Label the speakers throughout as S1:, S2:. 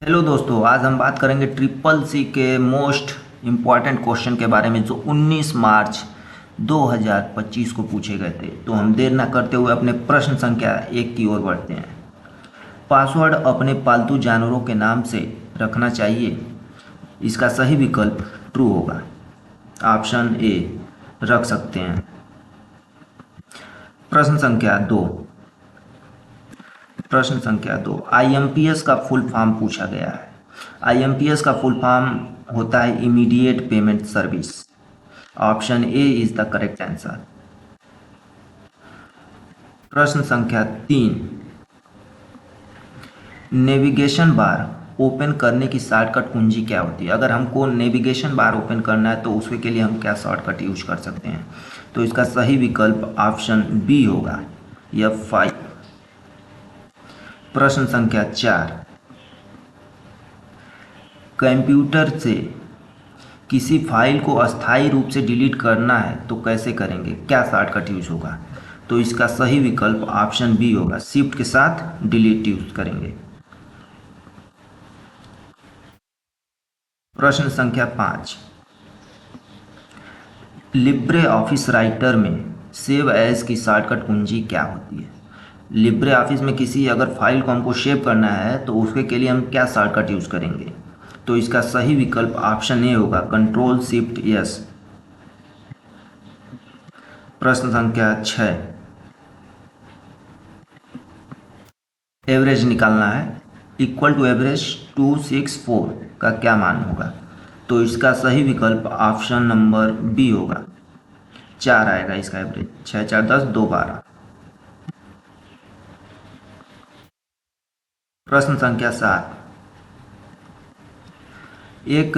S1: Hello दोस्तों, आज हम बात करेंगे ट्रिपल सी के मोस्ट इम्पॉर्टेंट क्वेश्चन के बारे में जो 19 मार्च 2025 को पूछे गए थे। तो हम देर ना करते हुए अपने प्रश्न संख्या 1 की ओर बढ़ते हैं। पासवर्ड अपने पालतू जानवरों के नाम से रखना चाहिए। इसका सही विकल्प ट्रू होगा। ऑप्शन ए, रख सकते हैं। प्रश्न संख्या 2। प्रश्न संख्या 2, आईएमपीएस का फुल फॉर्म पूछा गया है। आईएमपीएस का फुल फॉर्म होता है immediate payment service. Option A is the correct answer. प्रश्न संख्या 3, नेविगेशन बार ओपन करने की शॉर्टकट कुंजी क्या होती है? अगर हमको नेविगेशन बार ओपन करना है तो उसके लिए हम क्या शॉर्टकट यूज कर सकते हैं? तो इसका सही विकल्प ऑप्शन बी होगा, F5। प्रश्न संख्या 4, कंप्यूटर से किसी फाइल को अस्थायी रूप से डिलीट करना है तो कैसे करेंगे? क्या शॉर्टकट यूज होगा? तो इसका सही विकल्प ऑप्शन बी होगा, शिफ्ट के साथ डिलीट यूज करेंगे। प्रश्न संख्या 5, लिब्रे ऑफिस राइटर में सेव एज की शॉर्टकट कुंजी क्या होती है? लिब्रे ऑफिस में किसी अगर फाइल को हमको सेव करना है तो उसके के लिए हम क्या शॉर्टकट यूज करेंगे? तो इसका सही विकल्प ऑप्शन ए होगा, कंट्रोल शिफ्ट यस। प्रश्न संख्या 6, एवरेज निकालना है। इक्वल टू एवरेज 264 का क्या मान होगा? तो इसका सही विकल्प ऑप्शन नंबर बी होगा, 4 आएगा इसका एवरेज। 6 4 10 2 12। प्रश्न संख्या 7, एक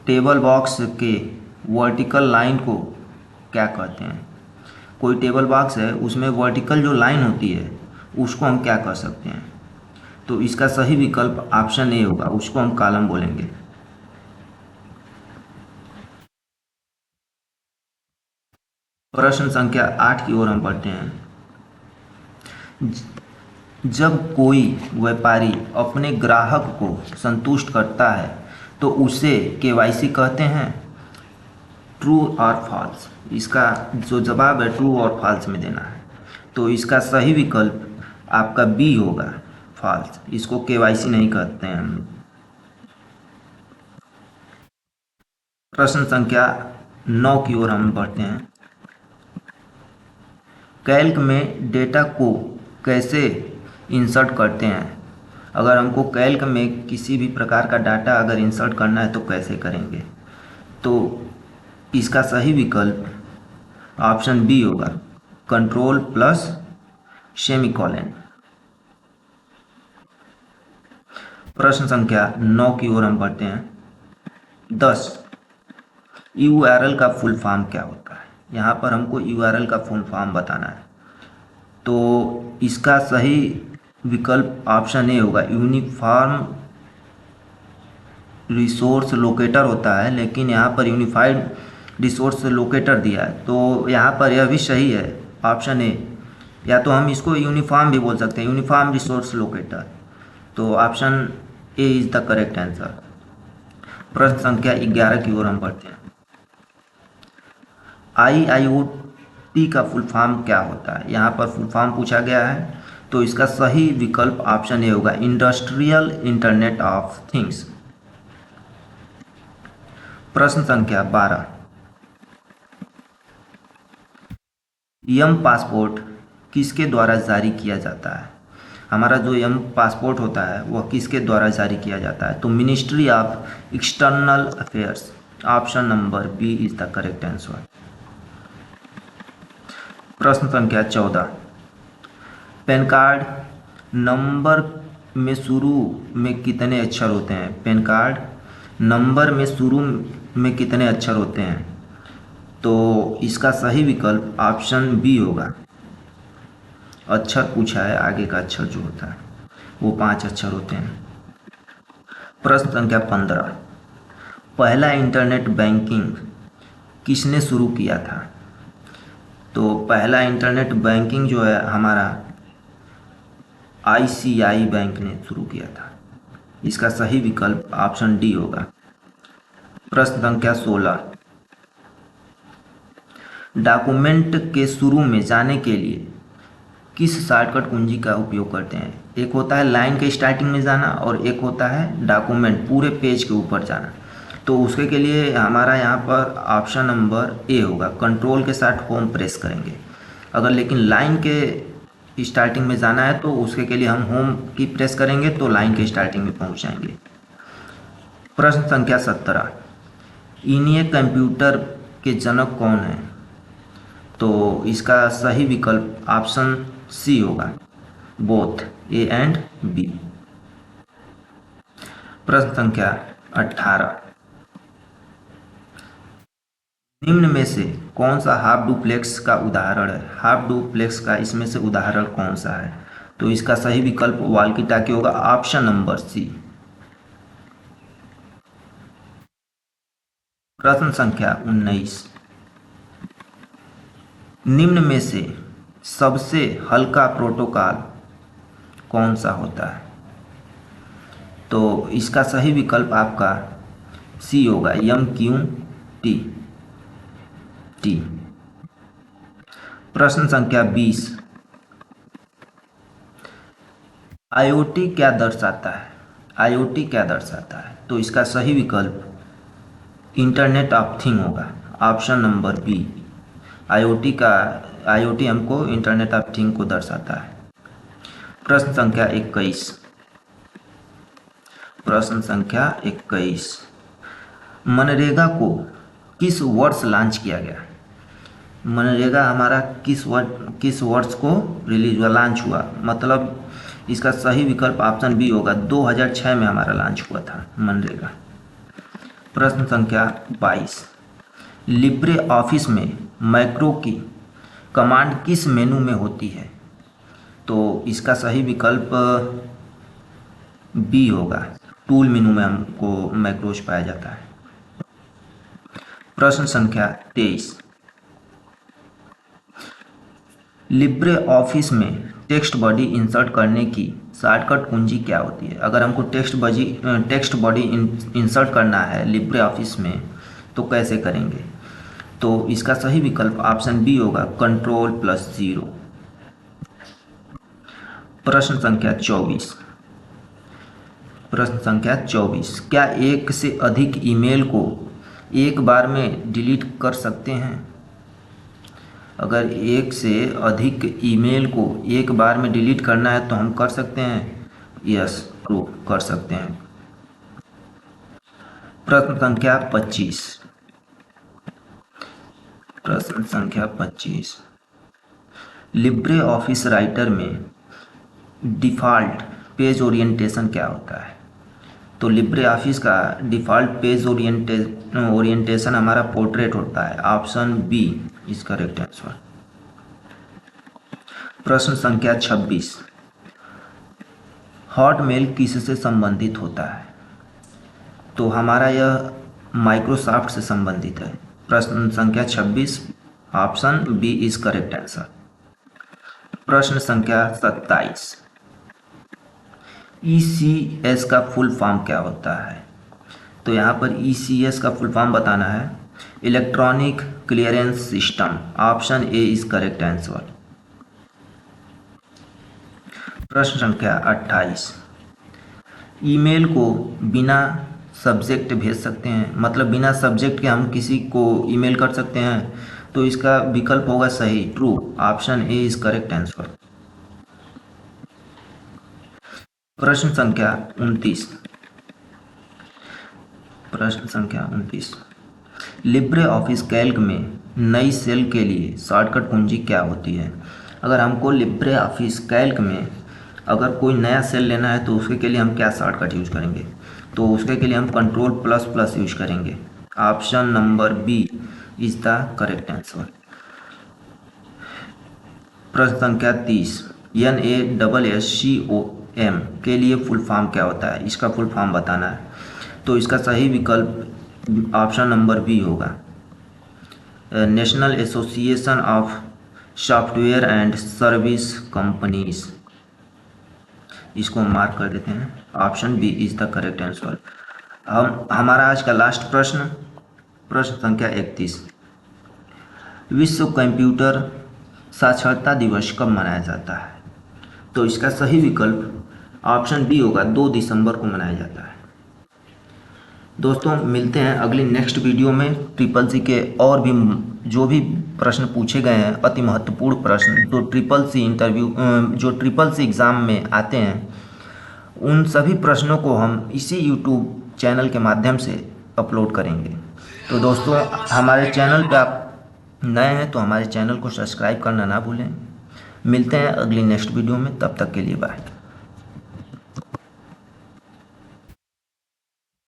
S1: टेबल बॉक्स के वर्टिकल लाइन को क्या कहते हैं? कोई टेबल बॉक्स है, उसमें वर्टिकल जो लाइन होती है उसको हम क्या कह सकते हैं? तो इसका सही विकल्प ऑप्शन ए होगा, उसको हम कॉलम बोलेंगे। प्रश्न संख्या 8 की ओर हम बढ़ते हैं। जब कोई व्यापारी अपने ग्राहक को संतुष्ट करता है तो उसे केवाईसी कहते हैं। ट्रू और फॉल्स, इसका जो जवाब है ट्रू और फॉल्स में देना है। तो इसका सही विकल्प आपका बी होगा, फॉल्स। इसको केवाईसी नहीं कहते हैं हम। प्रश्न संख्या 9 की ओर हम बढ़ते हैं। कैल्क में डेटा को कैसे इंसर्ट करते हैं? अगर हमको कैल्क में किसी भी प्रकार का डाटा अगर इंसर्ट करना है तो कैसे करेंगे? तो इसका सही विकल्प ऑप्शन बी होगा, कंट्रोल प्लस सेमीकोलन। प्रश्न संख्या 9 की ओर हम बढ़ते हैं। 10, यूआरएल का फुल फॉर्म क्या होता है? यहाँ पर हमको यूआरएल का फुल फॉर्म बताना है। तो इसका सही विकल्प ऑप्शन ए होगा, यूनिफॉर्म रिसोर्स लोकेटर होता है, लेकिन यहाँ पर यूनिफाइड रिसोर्स लोकेटर दिया है। तो यहाँ पर यह भी सही है, ऑप्शन ए। या तो हम इसको यूनिफॉर्म भी बोल सकते हैं, यूनिफॉर्म रिसोर्स लोकेटर। तो option A is the correct answer. प्रश्न संख्या 11 की ओर हम बढ़ते हैं। आईआईओटी का फुल फॉर्म क्या होता है? यहाँ पर फुल फॉर्म पूछा गया है, तो इसका सही विकल्प ऑप्शन ए होगा, इंडस्ट्रियल इंटरनेट ऑफ थिंग्स। प्रश्न संख्या 12, यम पासपोर्ट किसके द्वारा जारी किया जाता है? हमारा जो यम पासपोर्ट होता है वह किसके द्वारा जारी किया जाता है? तो ministry of external affairs. Option number B is the correct answer. प्रश्न संख्या 14, पैन कार्ड नंबर में शुरू में कितने अक्षर होते हैं? पैन कार्ड नंबर में शुरू में कितने अक्षर होते हैं? तो इसका सही विकल्प ऑप्शन बी होगा, अक्षर पूछा है, आगे का अक्षर जो होता है वो 5 अक्षर होते हैं। प्रश्न संख्या 15, पहला इंटरनेट बैंकिंग किसने शुरू किया था? तो पहला इंटरनेट बैंकिंग जो है हमारा आईसीआई बैंक ने शुरू किया था। इसका सही विकल्प ऑप्शन डी होगा। प्रश्न संख्या 16, डॉक्यूमेंट के शुरू में जाने के लिए किस शॉर्टकट कुंजी का उपयोग करते हैं? एक होता है लाइन के स्टार्टिंग में जाना और एक होता है डॉक्यूमेंट पूरे पेज के ऊपर जाना। तो उसके के लिए हमारा यहाँ पर ऑप्शन नंबर ए होगा, कंट्रोल के साथ होम प्रेस करेंगे। अगर लेकिन लाइन के स्टार्टिंग में जाना है तो उसके के लिए हम होम की प्रेस करेंगे तो लाइन के स्टार्टिंग में पहुँच जाएंगे। प्रश्न संख्या 17, इन्हें कंप्यूटर के जनक कौन है? तो इसका सही विकल्प ऑप्शन सी होगा, बोथ ए एंड बी। प्रश्न संख्या 18, निम्न में से कौन सा हाफ डुप्लेक्स का उदाहरण है? हाफ डुप्लेक्स का इसमें से उदाहरण कौन सा है? तो इसका सही विकल्प वॉल्की टाकी होगा, ऑप्शन नंबर सी। प्रश्न संख्या 19, निम्न में से सबसे हल्का प्रोटोकॉल कौन सा होता है? तो इसका सही विकल्प आपका सी होगा, MQTT। प्रश्न संख्या 20, IoT क्या दर्शाता है? IoT क्या दर्शाता है? तो इसका सही विकल्प इंटरनेट ऑफ थिंग होगा, ऑप्शन नंबर बी। IoT हमको इंटरनेट ऑफ थिंग को दर्शाता है। प्रश्न संख्या 21, मनरेगा को किस वर्ष लॉन्च किया गया? मनरेगा हमारा किस वर्ष को रिलीज हुआ, लॉन्च हुआ? मतलब इसका सही विकल्प ऑप्शन बी होगा, 2006 में हमारा लॉन्च हुआ था मनरेगा। प्रश्न संख्या 22, लिब्रे ऑफिस में मैक्रो की कमांड किस मेनू में होती है? तो इसका सही विकल्प बी होगा, टूल मेनू में हमको मैक्रोज पाया जाता है। प्रश्न संख्या 23, लिब्रे ऑफिस में टेक्स्ट बॉडी इंसर्ट करने की शॉर्टकट कुंजी क्या होती है? अगर हमको टेक्स्ट बॉडी इंसर्ट करना है लिब्रे ऑफिस में तो कैसे करेंगे? तो इसका सही विकल्प ऑप्शन बी होगा, Ctrl+0। प्रश्न संख्या 24, क्या एक से अधिक ईमेल को एक बार में डिलीट कर सकते हैं? अगर एक से अधिक ईमेल को एक बार में डिलीट करना है तो हम कर सकते हैं, यस ट्रू, कर सकते हैं। प्रश्न संख्या 25, लिब्रे ऑफिस राइटर में डिफ़ॉल्ट पेज ओरिएंटेशन क्या होता है? तो लिब्रे ऑफिस का डिफ़ॉल्ट पेज ओरिएंटेशन हमारा पोर्ट्रेट होता है, option B is correct answer. प्रश्न संख्या 26, हॉटमेल किससे संबंधित होता है? तो हमारा यह माइक्रोसॉफ्ट से संबंधित है। प्रश्न संख्या 26, option B is correct answer. प्रश्न संख्या 27, ECS का फुल फॉर्म क्या होता है? तो यहाँ पर ECS का फुल फॉर्म बताना है, electronic clearance system, option A is correct answer. प्रश्न संख्या 28, ईमेल को बिना सब्जेक्ट भेज सकते हैं, मतलब बिना सब्जेक्ट के हम किसी को ईमेल कर सकते हैं? तो इसका विकल्प होगा सही, true, option A is correct answer. प्रश्न संख्या 29, लिब्रे ऑफिस कैल्क में नई सेल के लिए शॉर्टकट कुंजी क्या होती है? अगर हमको लिब्रे ऑफिस कैल्क में अगर कोई नया सेल लेना है तो उसके के लिए हम क्या शॉर्टकट यूज करेंगे? तो उसके के लिए हम Ctrl++ यूज करेंगे, option number B is the correct answer. प्रश्न संख्या 30, NASSCOM के लिए फुल फॉर्म क्या होता है? इसका फुल फॉर्म बताना है। तो इसका सही विकल्प ऑप्शन नंबर बी होगा, National Association of Software and Service Companies. इसको हम मार्क कर देते हैं। Option B is the correct answer. हमारा आज का लास्ट प्रश्न, प्रश्न संख्या 31, विश्व कंप्यूटर साक्षरता दिवस कब मनाया जाता है? तो इसका सही विकल्प ऑप्शन बी होगा, 2 दिसंबर को मनाया जाता है। दोस्तों मिलते हैं अगली नेक्स्ट वीडियो में। ट्रिपल सी के और भी जो भी प्रश्न पूछे गए हैं, अति महत्वपूर्ण प्रश्न जो ट्रिपल सी एग्ज़ाम में आते हैं, उन सभी प्रश्नों को हम इसी यूट्यूब चैनल के माध्यम से अपलोड करेंगे। तो दोस्तों हमारे चैनल पे आप नए हैं तो हमारे चैनल को सब्सक्राइब करना ना भूलें। मिलते हैं अगली नेक्स्ट वीडियो में, तब तक के लिए बाय।